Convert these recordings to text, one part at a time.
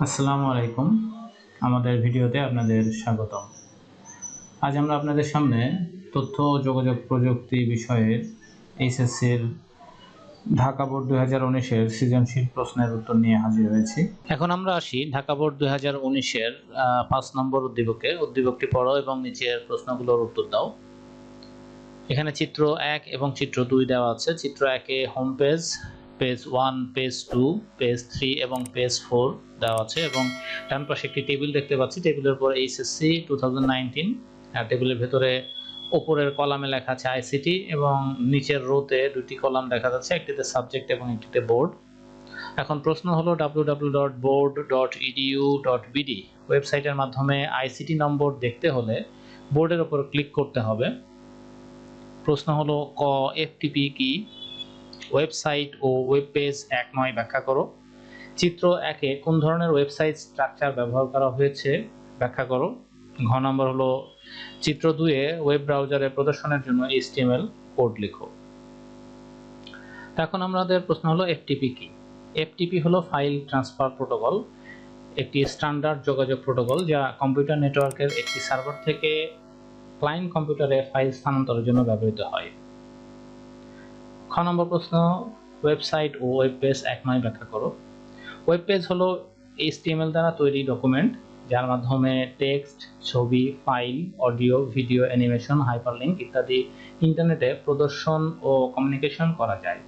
আসসালামু আলাইকুম। আমাদের ভিডিওতে আপনাদের স্বাগতম। আজ আমরা আপনাদের সামনে তথ্য ও যোগাযোগ প্রযুক্তি বিষয়ের এইচএসসির ঢাকা বোর্ড 2019 এর সৃজনশীল প্রশ্নের উত্তর নিয়ে হাজির হয়েছি। এখন আমরা আসি ঢাকা বোর্ড 2019 এর 5 নম্বর উদ্দীপকে। উদ্দীপকটি পড়ো এবং নিচের প্রশ্নগুলোর উত্তর দাও। এখানে চিত্র 1 এবং চিত্র 2 দেওয়া আছে। চিত্র 1 এ home page, page 1, page 2, page 3 এবং পেজ 4 দেওয়া আছে এবং ডান পাশে একটি টেবিল দেখতে পাচ্ছি। টেবিলের উপর এইচএসসি 2019 আর টেবিলের ভেতরে উপরের কলামে লেখা আছে আইসিটি এবং নিচের রোতে দুটি কলাম দেখা যাচ্ছে, একটিতে সাবজেক্ট এবং একটিতে বোর্ড। এখন প্রশ্ন হলো www.board.edu.bd ওয়েবসাইটের মাধ্যমে আইসিটি নম্বর দেখতে হলে বোর্ডের উপর ক্লিক করতে হবে। প্রশ্ন হলো ক এফটিপি কি, ওয়েবসাইট ও ওয়েব পেজ 1-9 ব্যাখ্যা করো। চিত্র 1 এ কোন ধরনের ওয়েবসাইট স্ট্রাকচার ব্যবহার করা হয়েছে ব্যাখ্যা করো। ঘ নম্বর হলো চিত্র 2 এ ওয়েব ব্রাউজারে প্রদর্শনের জন্য HTML কোড লিখো। এখন আমাদের প্রশ্ন হলো এফটিপি কি। এফটিপি হলো ফাইল ট্রান্সফার প্রোটোকল, একটি স্ট্যান্ডার্ড যোগাযোগ প্রোটোকল যা কম্পিউটার নেটওয়ার্কের একটি সার্ভার থেকে ক্লায়েন্ট কম্পিউটারে ফাইল স্থানান্তরের জন্য ব্যবহৃত হয়। খ নম্বর প্রশ্ন ওয়েবসাইট ও ওয়েব পেজ 1-9 ব্যাখ্যা করো। ওয়েব পেজ হলো HTML দ্বারা তৈরি ডকুমেন্ট যার মাধ্যমে টেক্সট, ছবি, file, audio, video, animation, hyperlink ইত্যাদি ইন্টারনেটে প্রদর্শন ও কমিউনিকেশন করা যায়।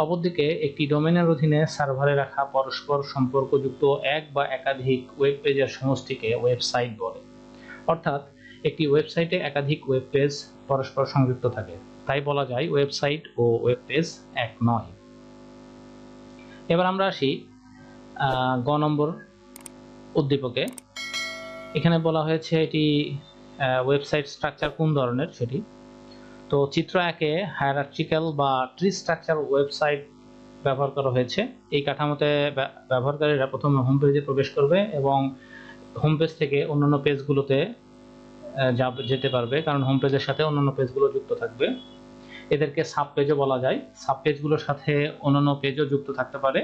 অপরদিকে একটি ডোমেনের অধীনে সার্ভারে রাখা পরস্পর সম্পর্কযুক্ত এক বা একাধিক ওয়েব পেজের সমষ্টিকে ওয়েবসাইট বলে। অর্থাৎ একটি ওয়েবসাইটে একাধিক ওয়েব পেজ পরস্পর সংযুক্ত থাকে, তাই বলা যায় ওয়েবসাইট ও ওয়েব পেজ এক নয়। এবার আমরা আসি গ নম্বর উদ্দীপকে। এখানে বলা হয়েছে এটি ওয়েবসাইট স্ট্রাকচার কোন ধরনের সেটি। তো চিত্র 1 এ হায়ারার্কিক্যাল বা ট্রি স্ট্রাকচার ওয়েবসাইট ব্যবহার করা হয়েছে। এই কাঠামোতে ব্যবহারকারীরা প্রথমে হোম পেজে প্রবেশ করবে এবং হোম পেজ থেকে অন্যান্য পেজগুলোতে যেতে পারবে, কারণ হোম পেজের সাথে অন্যান্য পেজগুলো যুক্ত থাকবে। এদেরকে সাব পেজও বলা যায়। সাব পেজগুলোর সাথে অন্যান্য পেজও যুক্ত থাকতে পারে।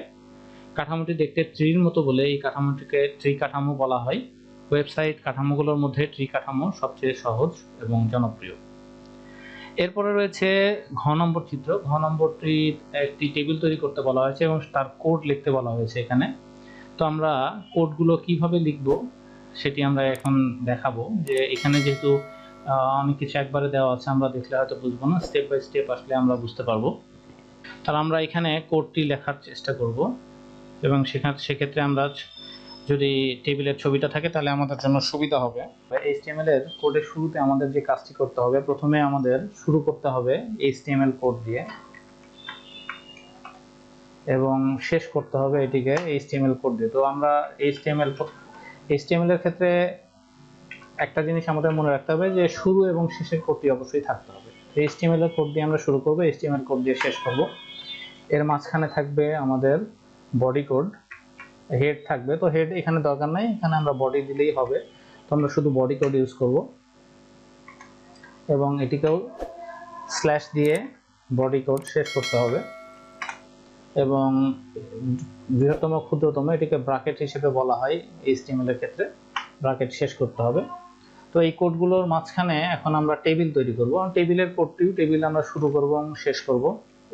কাঠামোটি দেখতে ট্রির মতো বলে এই কাঠামোটিকে ট্রি কাঠামো বলা হয়। ওয়েবসাইট কাঠামোগুলোর মধ্যে ট্রি কাঠামো সবচেয়ে সহজ এবং জনপ্রিয়। এরপরে রয়েছে ঘ নম্বর চিত্র। ঘ নম্বরটি একটি টেবিল তৈরি করতে বলা হয়েছে এবং তার কোড লিখতে বলা হয়েছে এখানে। তো আমরা কোডগুলো কিভাবে লিখব সেটি আমরা এখন দেখাবো। যে এখানে যেহেতু অনেক কিছু একবারে দেওয়া আছে, আমরা দেখলে হয়তো বুঝবো না, স্টেপ বাই স্টেপ আসলে আমরা বুঝতে পারবো। তাহলে আমরা এখানে কোডটি লেখার চেষ্টা করব এবং সেক্ষেত্রে আমরা যদি টেবিলের ছবিটা থাকে তাহলে আমাদের জন্য সুবিধা হবে। HTML এর কোডের শুরুতে আমাদের যে কাজটি করতে হবে, প্রথমে আমাদের শুরু করতে হবে HTML কোড দিয়ে এবং শেষ করতে হবে এটিকে HTML কোড দিয়ে। তো আমরা HTML এর ক্ষেত্রে একটা জিনিস আমাদের মনে রাখতে হবে যে শুরু এবং শেষের কোডটি অবশ্যই থাকতে হবে। HTML এর কোড দিয়ে আমরা শুরু করব, HTML কোড দিয়ে শেষ করব। এর মাঝখানে থাকবে আমাদের বডি কোড, হেড থাকবে। তো হেড এখানে দরকার নাই, এখানে আমরা বডি দিলেই হবে। তো আমরা শুধু বডি কোড ইউজ করব এবং এটিকেও স্ল্যাশ দিয়ে বডি কোড শেষ করতে হবে এবং বৃহত্তম ক্ষুদ্রতম এটিকে ব্র্যাকেট হিসেবে বলা হয় HTML এর ক্ষেত্রে, ব্র্যাকেট শেষ করতে হবে। তো এই কোডগুলোর মাঝখানে এখন আমরা টেবিল তৈরি করব। টেবিলের কোডটিও টেবিল আমরা শুরু করব এবং শেষ করব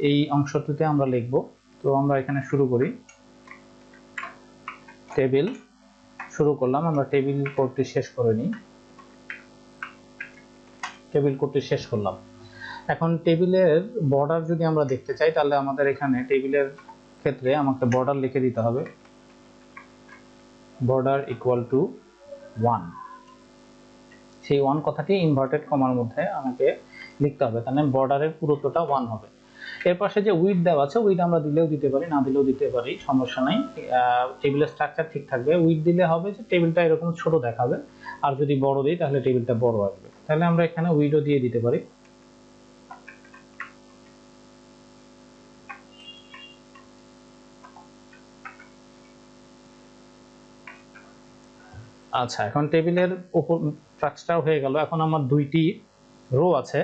এই অংশটিতে আমরা লিখব। তো আমরা এখানে শুরু করি, টেবিল শুরু করলাম, আমরা টেবিল কোডটি শেষ করে নিই, টেবিল কোডটি শেষ করলাম। এখন টেবিলের বর্ডার যদি আমরা দেখতে চাই তাহলে আমাদের এখানে টেবিলের ক্ষেত্রে আমাকে বর্ডার লিখে দিতে হবে, বর্ডার ইকুয়াল টু 1। সেই 1 কথাটি ইনভার্টেড কমার মধ্যে আমাকে লিখতে হবে, তাহলে বর্ডারের পুরোটা 1 হবে। এর পাশে যে উইড দেওয়া আছে, উইড আমরা দিলেও দিতে পারি, না দিলেও দিতে পারি, সমস্যা নাই। টেবিলের স্ট্রাকচার ঠিক থাকবে। উইড দিলে হবে যে টেবিলটা এরকম ছোট দেখাবে, আর যদি বড় দিই তাহলে টেবিলটা বড় আসবে। তাহলে আমরা এখানে উইডও দিয়ে দিতে পারি। আচ্ছা, এখন টেবিলের উপর স্ট্রাকচার হয়ে গেল। এখন আমার দুইটি রো আছে,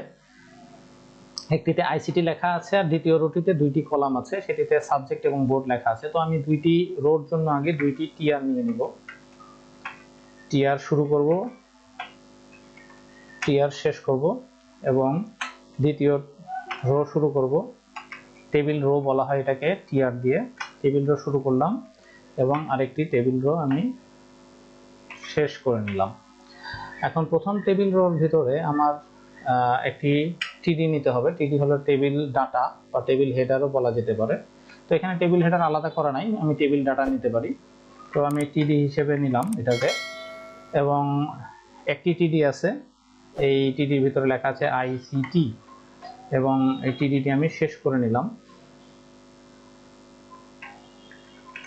একটিতে আইসিটি লেখা আছে আর দ্বিতীয় রোটিতে দুইটি কলাম আছে, সেটিতে সাবজেক্ট এবং বোর্ড লেখা আছে। তো আমি দুইটি রোর জন্য আগে দুইটি টিআর নিয়ে নিব। টিআর শুরু করব, টিআর শেষ করব এবং দ্বিতীয় রো শুরু করব। টেবিল রো বলা হয় এটাকে টিআর দিয়ে। টেবিল রো শুরু করলাম এবং আরেকটি টেবিল রো আমি শেষ করে নিলাম। এখন প্রথম টেবিল রোর ভিতরে আমার একটি টিডি নিতে হবে। টিডি হলো টেবিল ডাটা বা টেবিল হেডারও বলা যেতে পারে। তো এখানে টেবিল হেডার আলাদা করা নাই, আমি টেবিল ডাটা নিতে পারি। তো আমি টিডি হিসেবে নিলাম এটাকে এবং একটি টিডি আছে, এই টিডির ভিতরে লেখা আছে আইসিটি এবং এই টিডিটি আমি শেষ করে নিলাম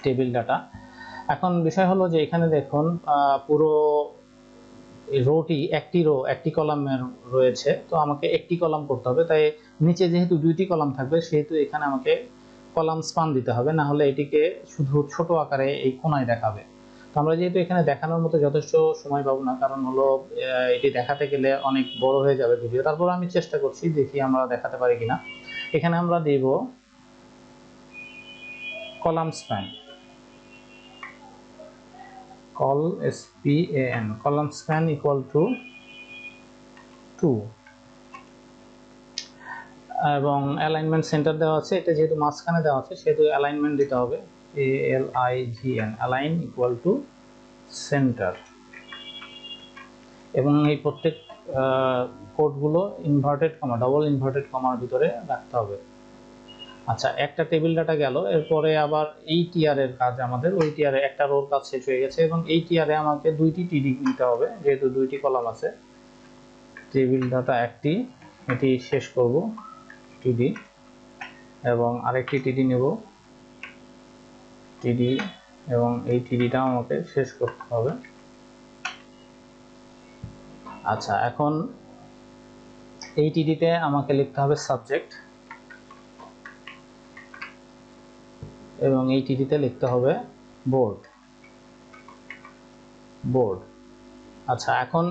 টেবিল ডাটা। এখন বিষয় হলো যে এখানে দেখুন পুরো রোটি একটি কলামের রয়েছে, তো আমাকে একটি কলাম করতে হবে। তাই নিচে যেহেতু দুইটি কলাম থাকবে সেহেতু এখানে আমাকে কলাম স্পান দিতে হবে, না হলে এটিকে শুধু ছোট আকারে এই কোণায় দেখাবে। তো আমরা যেহেতু এখানে দেখানোর মতো যথেষ্ট সময় পাবো না, কারণ হলো এটি দেখাতে গেলে অনেক বড় হয়ে যাবে ভিডিও। তারপর আমি চেষ্টা করছি, দেখি আমরা দেখাতে পারি কিনা। এখানে আমরা দেব column span, col SPAN, column span equal to 2 এবং অ্যালাইনমেন্ট সেন্টার দেওয়া আছে। এটা যেহেতু মাঝখানে দেওয়া আছে সেহেতু অ্যালাইনমেন্ট দিতে হবে, ALIGN, align equal to centre. এবং এই প্রত্যেক কোডগুলো ইনভার্টেড কমা, ডবল ইনভার্টেড কমার ভিতরে রাখতে হবে। আচ্ছা, একটা টেবিল ডাটা গেল। এরপরে আবার এই টিআরের কাজ, আমাদের ওই টিআরে একটা রোর কাজ শেষ হয়ে গেছে এবং এই টিআরে আমাকে দুইটি টিডি নিতে হবে, যেহেতু দুইটি কলাম আছে। টেবিল ডাটা একটি, এটি শেষ করব টিডি এবং আরেকটি টিডি নেব টিডি এবং এই টিডিটাও আমাকে শেষ করতে হবে। আচ্ছা, এখন এই টিডিতে আমাকে লিখতে হবে সাবজেক্ট এবং এই টিডিতে লিখতে হবে বোর্ড। আচ্ছা, এখন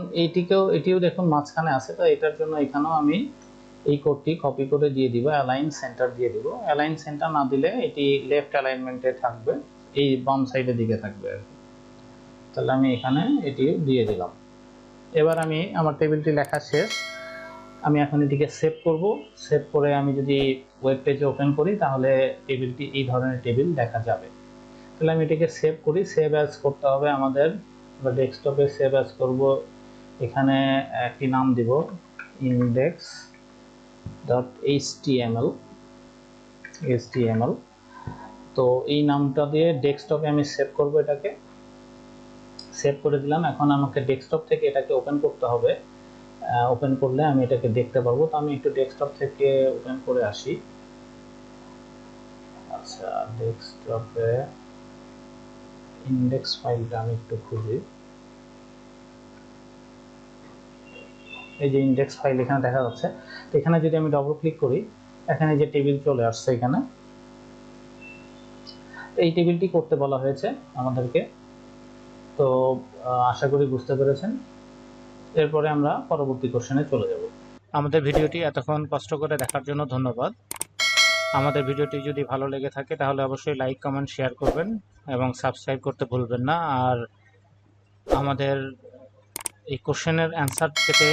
এটিও দেখুন মাঝখানে আছে, তো এটার জন্য এখানেও আমি এই কোডটি কপি করে দিয়ে দিব, অ্যালাইন সেন্টার দিয়ে দিব। অ্যালাইন সেন্টার না দিলে এটি লেফট অ্যালাইনমেন্টে থাকবে, এই বাম সাইডের দিকে থাকবে আর কি। তাহলে আমি এখানে এটি দিয়ে দিলাম। এবার আমার টেবিলটি লেখা শেষ। আমি এখন এটিকে সেভ করব। সেভ করে আমি যদি ওয়েব পেজে ওপেন করি তাহলে টেবিলটি এই ধরনের টেবিল দেখা যাবে। তাহলে আমি এটিকে সেভ করি। সেভ অ্যাজ করতে হবে আমাদের, আমরা ডেস্কটপে সেভ অ্যাজ করব। এখানে একটি নাম দিব, index.html। তো এই নামটা দিয়ে ডেস্কটপে আমি সেভ করব। এটাকে সেভ করে দিলাম। এখন আমাকে ডেস্কটপ থেকে এটাকে ওপেন করতে হবে। ওপেন করলে আমি এটাকে দেখতে পারবো। তো আমি একটু ডেস্কটপ থেকে ওপেন করে আসি। আচ্ছা, ডেস্কটপে ইন্ডেক্স ফাইলটা আমি একটু খুঁজি। এই যে ইন্ডেক্স ফাইল এখানে দেখা যাচ্ছে। তো এখানে যদি আমি ডবল ক্লিক করি, এখানে যে টেবিল চলে আসছে এখানে। এই টেবিলটি করতে বলা হয়েছে আমাদেরকে। তো আশা করি বুঝতে পেরেছেন। এরপরে আমরা পরবর্তী কোশ্চেনে চলে যাব। আমাদের ভিডিওটি এতক্ষণ কষ্ট করে দেখার জন্য ধন্যবাদ। আমাদের ভিডিওটি যদি ভালো লেগে থাকে তাহলে অবশ্যই লাইক, কমেন্ট, শেয়ার করবেন এবং সাবস্ক্রাইব করতে ভুলবেন না। আর আমাদের এই কোশ্চেনের অ্যান্সার পেতে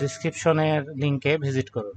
ডেসক্রিপশনের লিঙ্কে ভিজিট করুন।